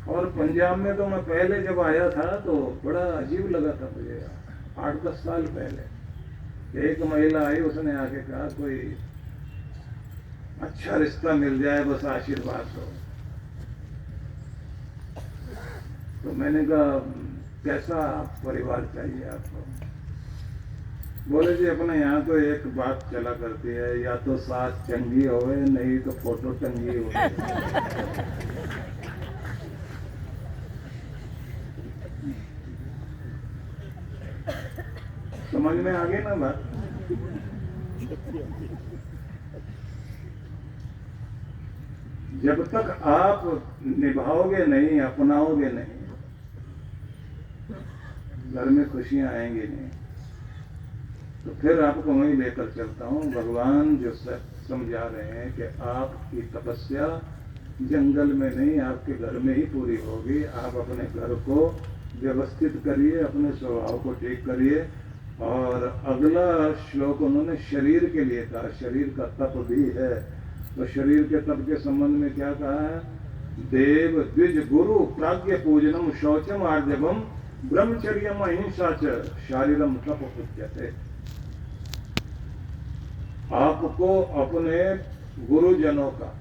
और पंजाब में तो मैं पहले जब आया था तो बड़ा अजीब लगा था मुझे, 8-10 साल पहले। एक महिला आई, उसने आके कहा कोई अच्छा रिश्ता मिल जाए, बस आशीर्वाद हो। तो मैंने कहा कैसा परिवार चाहिए आपको? बोले जी अपने यहाँ तो एक बात चला करती है, या तो सास चंगी होवे, नहीं तो फोटो टंगी होवे। समझ में आ गई ना बात? जब तक आप निभाओगे नहीं, अपनाओगे नहीं, घर में खुशियां आएंगी नहीं। तो फिर आपको वहीं लेकर चलता हूं। भगवान जो समझा रहे हैं कि आपकी तपस्या जंगल में नहीं, आपके घर में ही पूरी होगी। आप अपने घर को व्यवस्थित करिए, अपने स्वभाव को ठीक करिए। और अगला श्लोक उन्होंने शरीर के लिए कहा, शरीर का तप भी है। तो शरीर के तप के संबंध में क्या कहा है? देव द्विज गुरु प्राज्ञ पूजनम शौचम आर्जवम ब्रह्मचर्यम अहिंसा च शारीरम तप उच्यते। आपको अपने गुरुजनों का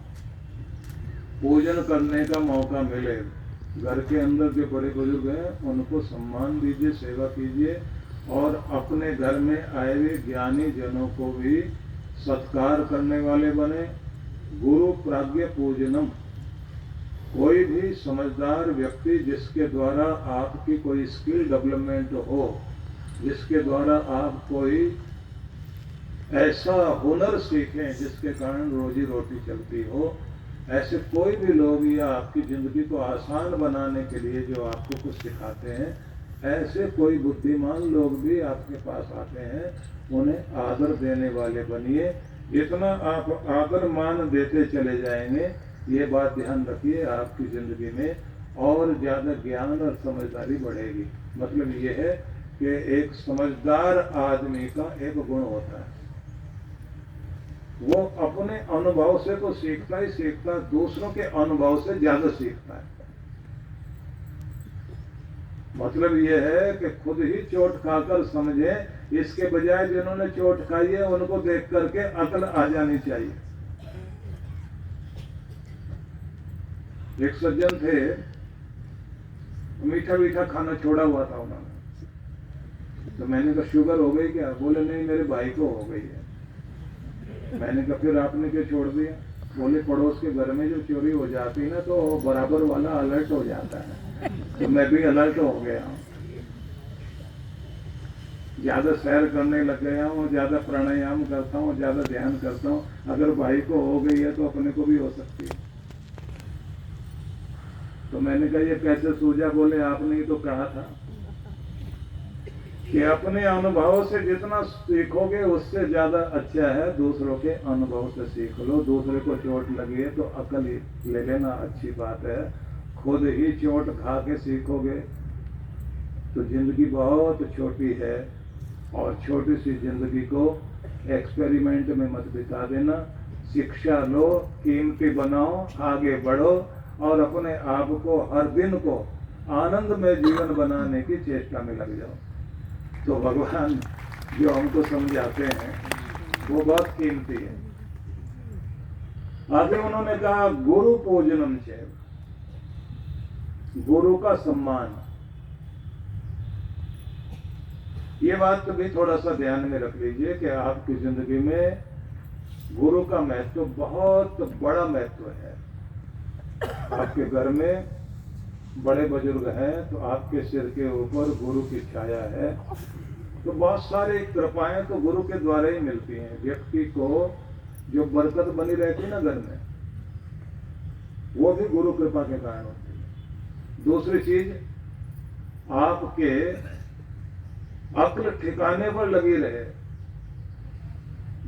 पूजन करने का मौका मिले, घर के अंदर जो बड़े बुजुर्ग हैं उनको सम्मान दीजिए, सेवा कीजिए, और अपने घर में आए हुए ज्ञानी जनों को भी सत्कार करने वाले बने। गुरु प्राज्ञ पूजनम, कोई भी समझदार व्यक्ति जिसके द्वारा आपकी कोई स्किल डेवलपमेंट हो, जिसके द्वारा आप कोई ऐसा हुनर सीखें जिसके कारण रोजी रोटी चलती हो, ऐसे कोई भी लोग या आपकी जिंदगी को आसान बनाने के लिए जो आपको कुछ सिखाते हैं, ऐसे कोई बुद्धिमान लोग भी आपके पास आते हैं, उन्हें आदर देने वाले बनिए। जितना आप आदर मान देते चले जाएंगे, ये बात ध्यान रखिए, आपकी जिंदगी में और ज्यादा ज्ञान और समझदारी बढ़ेगी। मतलब ये है कि एक समझदार आदमी का एक गुण होता है, वो अपने अनुभव से तो सीखता ही सीखता, दूसरों के अनुभव से ज्यादा सीखता है। मतलब ये है कि खुद ही चोट खाकर समझे, इसके बजाय जिन्होंने चोट खाई है उनको देख करके अकल आ जानी चाहिए। एक सज्जन थे, मीठा मीठा खाना छोड़ा हुआ था उन्होंने। तो मैंने कहा शुगर हो गई क्या? बोले नहीं, मेरे भाई को हो गई है। मैंने कहा फिर आपने क्यों छोड़ दिया? बोले पड़ोस के घर में जो चोरी हो जाती है ना, तो बराबर वाला अलर्ट हो जाता है, तो मैं भी अलर्ट हो गया हूँ। ज्यादा सैर करने लग गया हूँ, ज्यादा प्राणायाम करता हूँ, ज्यादा ध्यान करता हूँ। अगर भाई को हो गई है तो अपने को भी हो सकती है। तो मैंने कहा ये कैसे सूझा? बोले आपने ही तो कहा था कि अपने अनुभव से जितना सीखोगे उससे ज्यादा अच्छा है दूसरों के अनुभव से सीख लो। दूसरे को चोट लगी है तो अकल ले लेना, अच्छी बात है। खुद ही चोट खा के सीखोगे तो जिंदगी बहुत छोटी है, और छोटी सी जिंदगी को एक्सपेरिमेंट में मत बिता देना। शिक्षा लो, कीमती बनाओ, आगे बढ़ो, और अपने आप को हर दिन को आनंद में जीवन बनाने की चेष्टा में लग जाओ। तो भगवान जो हमको समझाते हैं वो बहुत कीमती है। आगे उन्होंने कहा गुरु पूजनम चैव, गुरु का सम्मान। ये बात भी थोड़ा सा ध्यान में रख लीजिए कि आपकी जिंदगी में गुरु का महत्व बहुत बड़ा महत्व है। आपके घर में बड़े बुजुर्ग हैं तो आपके सिर के ऊपर गुरु की छाया है, तो बहुत सारी कृपाएं तो गुरु के द्वारा ही मिलती हैं। व्यक्ति को जो बरकत बनी रहती ना घर में, वो भी गुरु कृपा के कारण होती है। दूसरी चीज, आपके अक्ल ठिकाने पर लगी रहे,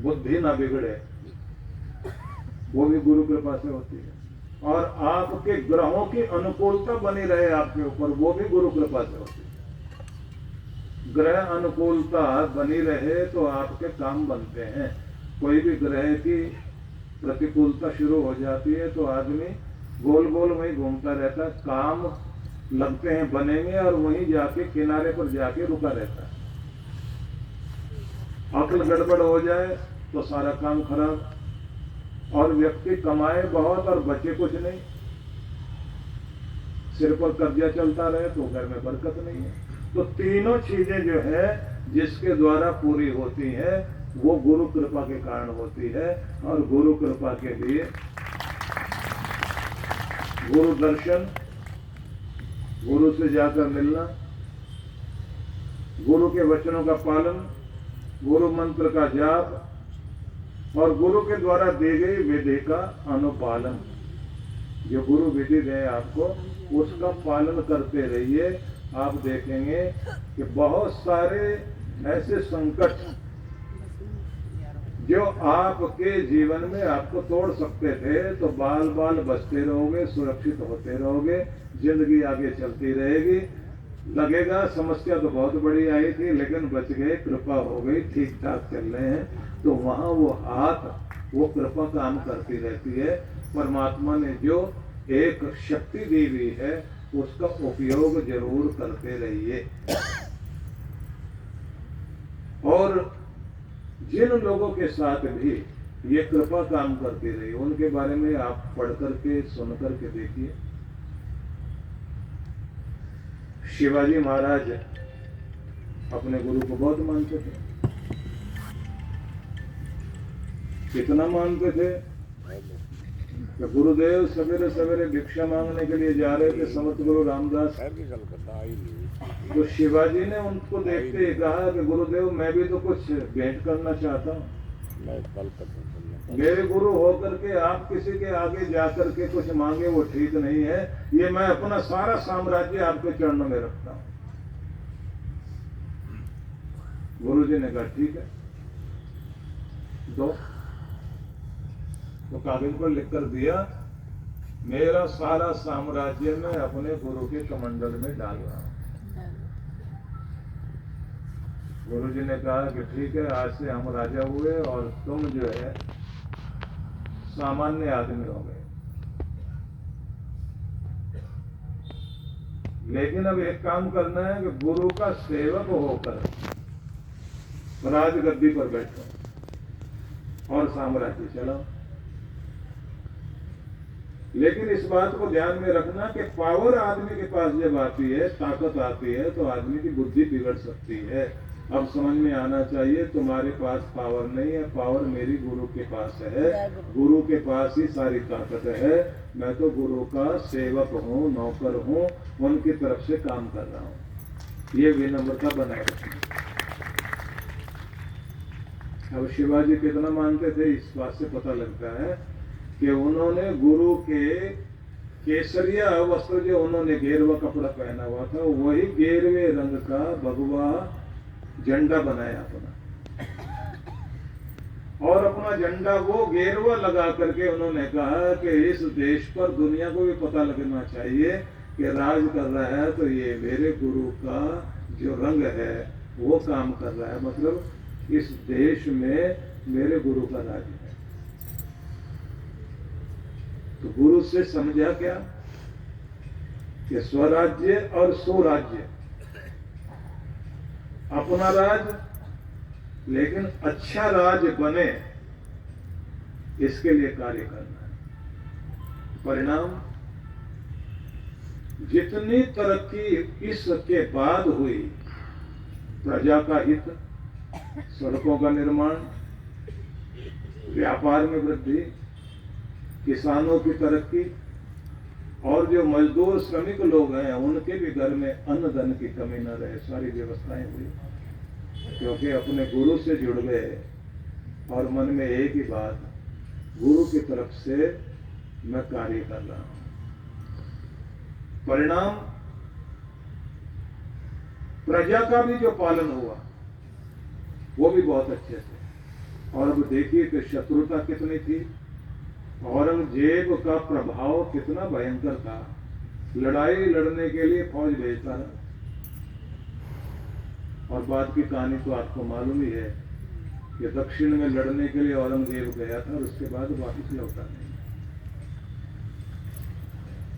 बुद्धि ना बिगड़े, वो भी गुरु कृपा से होती है। और आपके ग्रहों की अनुकूलता बनी रहे आपके ऊपर, वो भी गुरु कृपा से होती है। ग्रह अनुकूलता बनी रहे तो आपके काम बनते हैं। कोई भी ग्रह की प्रतिकूलता शुरू हो जाती है तो आदमी गोल गोल वहीं घूमता रहता है, काम लगते हैं बनेंगे और वहीं जाके किनारे पर जाके रुका रहता है। अक्ल गड़बड़ हो जाए तो सारा काम खराब, और व्यक्ति कमाए बहुत और बचे कुछ नहीं, सिर पर कर्जा चलता रहे तो घर में बरकत नहीं है। तो तीनों चीजें जो है जिसके द्वारा पूरी होती है वो गुरु कृपा के कारण होती है। और गुरु कृपा के लिए गुरु दर्शन, गुरु से जाकर मिलना, गुरु के वचनों का पालन, गुरु मंत्र का जाप और गुरु के द्वारा दी गई विधि का अनुपालन। जो गुरु विधि दे आपको उसका पालन करते रहिए। आप देखेंगे कि बहुत सारे ऐसे संकट जो आपके जीवन में आपको तोड़ सकते थे तो बाल बाल बचते रहोगे, सुरक्षित होते रहोगे, जिंदगी आगे चलती रहेगी। लगेगा समस्या तो बहुत बड़ी आई थी लेकिन बच गए, कृपा हो गई, ठीक ठाक चल रहे हैं। तो वहां वो हाथ, वो कृपा काम करती रहती है। परमात्मा ने जो एक शक्ति दी हुई है उसका उपयोग जरूर करते रहिए। और जिन लोगों के साथ भी ये कृपा काम करती रही उनके बारे में आप पढ़ करके सुन करके देखिए। शिवाजी महाराज अपने गुरु को बहुत मानते थे। कितना मानते थे कि गुरुदेव सवेरे सवेरे भिक्षा मांगने के लिए जा रहे थे, समर्थ गुरु रामदास। तो शिवाजी ने उनको देखते ही कहा कि गुरुदेव मैं भी तो कुछ भेंट करना चाहता हूँ। मेरे गुरु होकर के आप किसी के आगे जाकर के कुछ मांगे वो ठीक नहीं है। ये मैं अपना सारा साम्राज्य आपके चरणों में रखता हूँ। गुरुजी ने कहा ठीक है दो। तो कागज पर लिखकर दिया, मेरा सारा साम्राज्य मैं अपने गुरु के कमंडल में डाल रहा हूं। गुरुजी ने कहा कि ठीक है, आज से हम राजा हुए और तुम जो है सामान्य आदमी हो गए। लेकिन अब एक काम करना है कि गुरु का सेवक होकर राजगद्दी पर बैठो और साम्राज्य चलाओ। लेकिन इस बात को ध्यान में रखना कि पावर आदमी के पास जब आती है, ताकत आती है, तो आदमी की बुद्धि बिगड़ सकती है। अब समझ में आना चाहिए तुम्हारे पास पावर नहीं है, पावर मेरी गुरु के पास है। गुरु के पास ही सारी ताकत है। मैं तो गुरु का सेवक हूँ, नौकर हूँ, उनकी तरफ से काम कर रहा हूँ। ये विनम्रता बनाए रखना। अब शिवाजी कितना मानते थे इस बात से पता लगता है कि उन्होंने गुरु के केसरिया वस्त्र, जो उन्होंने गेरुआ कपड़ा पहना हुआ था, वही गेरुए रंग का भगवा झंडा बनाया अपना, और अपना झंडा वो गेरुआ लगा करके उन्होंने कहा कि इस देश पर दुनिया को भी पता लगना चाहिए कि राज कर रहा है तो ये मेरे गुरु का जो रंग है वो काम कर रहा है। मतलब इस देश में मेरे गुरु का राज है। तो गुरु से समझा क्या कि स्वराज्य और सुराज्य, अपना राज लेकिन अच्छा राज बने, इसके लिए कार्य करना है। परिणाम जितनी तरक्की इसके बाद हुई, प्रजा का हित, सड़कों का निर्माण, व्यापार में वृद्धि, किसानों की तरक्की, और जो मजदूर श्रमिक लोग हैं उनके भी घर में अन्न धन की कमी न रहे, सारी व्यवस्थाएं हुई। क्योंकि अपने गुरु से जुड़ गए और मन में एक ही बात, गुरु की तरफ से मैं कार्य कर रहा हूं। परिणाम प्रजा का भी जो पालन हुआ वो भी बहुत अच्छे से। और अब देखिए कि शत्रुता कितनी थी, औरंगजेब का प्रभाव कितना भयंकर था। लड़ाई लड़ने के लिए फौज भेजता रहा, और बाद की कहानी तो आपको मालूम ही है कि दक्षिण में लड़ने के लिए औरंगजेब गया था और उसके बाद वापस लौटा नहीं।